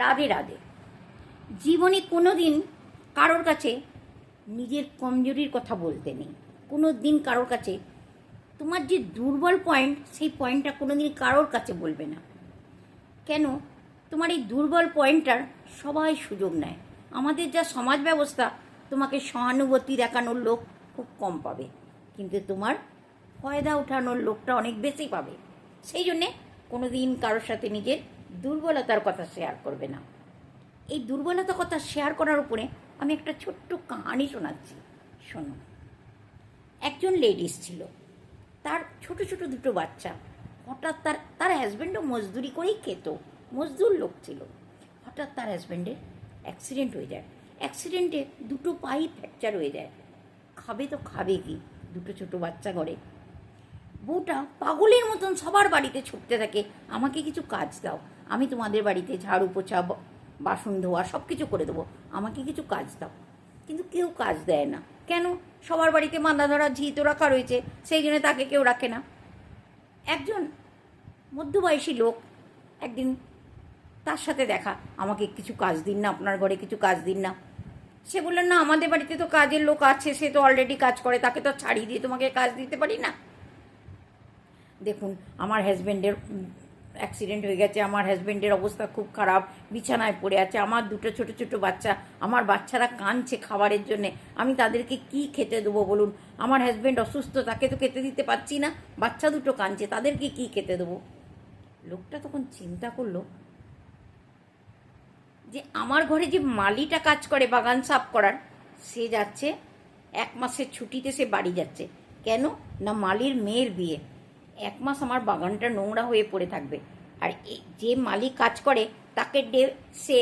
রাধে রাধে। জীবনে কোনো দিন কারোর কাছে নিজের কমজোরির কথা বলতে নেই। কোনো দিন কারোর কাছে তোমার যে দুর্বল পয়েন্ট, সেই পয়েন্টটা কোনো দিন কারোর কাছে বলবে না। কেন? তোমার এই দুর্বল পয়েন্টটার সবাই সুযোগ নেয়। আমাদের যা সমাজ ব্যবস্থা, তোমাকে সহানুভূতি দেখানোর লোক খুব কম পাবে, কিন্তু তোমার ফয়দা ওঠানোর লোকটা অনেক বেশি পাবে। সেই জন্যে কোনো দিন কারোর সাথে নিজের দুর্বলতার কথা শেয়ার করবে না। এই দুর্বলতার কথা শেয়ার করার উপরে আমি একটা ছোট্ট কাহিনি শোনাচ্ছি, শোনো। একজন লেডিস ছিল, তার ছোট ছোট দুটো বাচ্চা। হঠাৎ তার হাজব্যান্ডও মজদুরি করেই খেত, মজদুর লোক ছিল। হঠাৎ তার হাজব্যান্ডের অ্যাক্সিডেন্ট হয়ে যায়। অ্যাক্সিডেন্টে দুটো পাই ফ্র্যাকচার হয়ে যায়। খাবে তো খাবে কি, দুটো ছোট বাচ্চা ঘরে। বউটা পাগলের মতন সবার বাড়িতে ছুটতে থাকে, আমাকে কিছু কাজ দাও, আমি তোমাদের বাড়িতে ঝাড়ু পোছা, বাসন ধোয়া সব কিছু করে দেবো, আমাকে কিছু কাজ দাও। কিন্তু কেউ কাজ দেয় না। কেন? সবার বাড়িতে মান্দা ধরা ঝি তো রাখা রয়েছে, সেই জন্য তাকে কেউ রাখে না। একজন মধ্যবয়সী লোক একদিন তার সাথে দেখা, আমাকে কিছু কাজ দিন না, আপনার ঘরে কিছু কাজ দিন না। সে বললেন, না, আমাদের বাড়িতে তো কাজের লোক আছে, সে তো অলরেডি কাজ করে, তাকে তো ছাড়িয়ে দিয়ে তোমাকে কাজ দিতে পারি না। দেখুন, আমার হাজব্যান্ডের অ্যাক্সিডেন্ট হয়ে গেছে, আমার হাজব্যান্ডের অবস্থা খুব খারাপ, বিছানায় পড়ে আছে, আমার দুটো ছোট ছোট বাচ্চা, আমার বাচ্চারা কাঁদছে খাবারের জন্যে, আমি তাদেরকে কি খেতে দেবো বলুন? আমার হাজব্যান্ড অসুস্থ, তাকে তো খেতে দিতে পারছি না, বাচ্চা দুটো কাঁদছে, তাদেরকে কি খেতে দেবো? লোকটা তখন চিন্তা করলো যে আমার ঘরে যে মালিটা কাজ করে বাগান সাফ করার, সে যাচ্ছে 1 মাসের ছুটিতে, সে বাড়ি যাচ্ছে। কেন? না, মালির মেয়ের বিয়ে। 1 মাস আমার বাগানটা নোংরা হয়ে পড়ে থাকবে। আর যে মালিক কাজ করে তাকে সে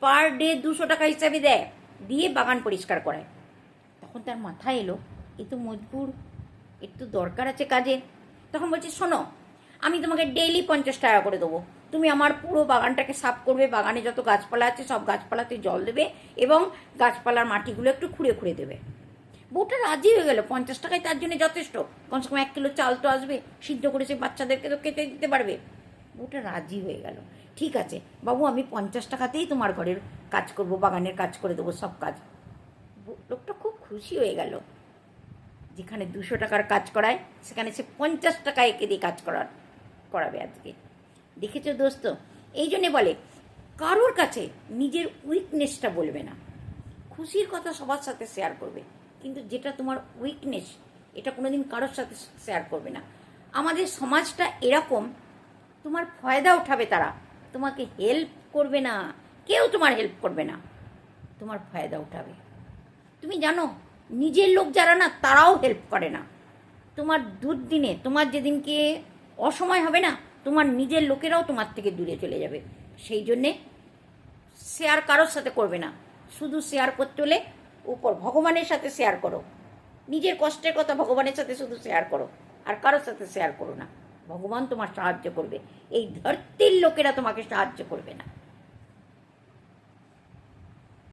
পার ডে 200 টাকা হিসাবে দেয়, দিয়ে বাগান পরিষ্কার করায়। তখন তার মাথায় এলো, এ তো মজবুর, এর তো দরকার আছে কাজে। তখন বলছে, শোনো, আমি তোমাকে ডেইলি 50 টাকা করে দেবো, তুমি আমার পুরো বাগানটাকে সাফ করবে, বাগানে যত গাছপালা আছে সব গাছপালাতে জল দেবে এবং গাছপালার মাটিগুলো একটু খুঁড়ে খুঁড়ে দেবে। বউটা রাজি হয়ে গেল। 50 টাকায় তার জন্য যথেষ্ট, কমসে কম 1 কিলো চাল তো আসবে, সিদ্ধ করে সে বাচ্চাদেরকে তো খেতে দিতে পারবে। বউটা রাজি হয়ে গেল। ঠিক আছে বাবু, আমি 50 টাকাতেই তোমার ঘরের কাজ করব, বাগানের কাজ করে দেবো, সব কাজ। লোকটা খুব খুশি হয়ে গেল। যেখানে 200 টাকার কাজ করায়, সেখানে সে 50 টাকায় একে দিয়ে কাজ করাবে আজকে। দেখেছো দোস্ত? এই জন্যে বলে, কারোর কাছে নিজের উইকনেসটা বলবে না। খুশির কথা সবার সাথে শেয়ার করবে, কিন্তু যেটা তোমার উইকনেস, এটা কোনোদিন কারোর সাথে শেয়ার করবে না। আমাদের সমাজটা এরকম, তোমার ফয়দা উঠাবে তারা, তোমাকে হেল্প করবে না। কেউ তোমার হেল্প করবে না, তোমার ফয়দা উঠাবে। তুমি জানো, নিজের লোক যারা না, তারাও হেল্প করে না। তোমার দুর্দিনে, তোমার যেদিনকে অসময় হবে না, তোমার নিজের লোকেরাও তোমার থেকে দূরে চলে যাবে। সেই জন্যে শেয়ার কারোর সাথে করবে না। শুধু শেয়ার করতে হলে উপর ভগবানের সাথে শেয়ার করো। নিজের কষ্টের কথা ভগবানের সাথে শুধু শেয়ার করো, আর কারোর সাথে শেয়ার করো না। ভগবান তোমার সাহায্য করবে, এই ধরতির লোকেরা তোমাকে সাহায্য করবে না।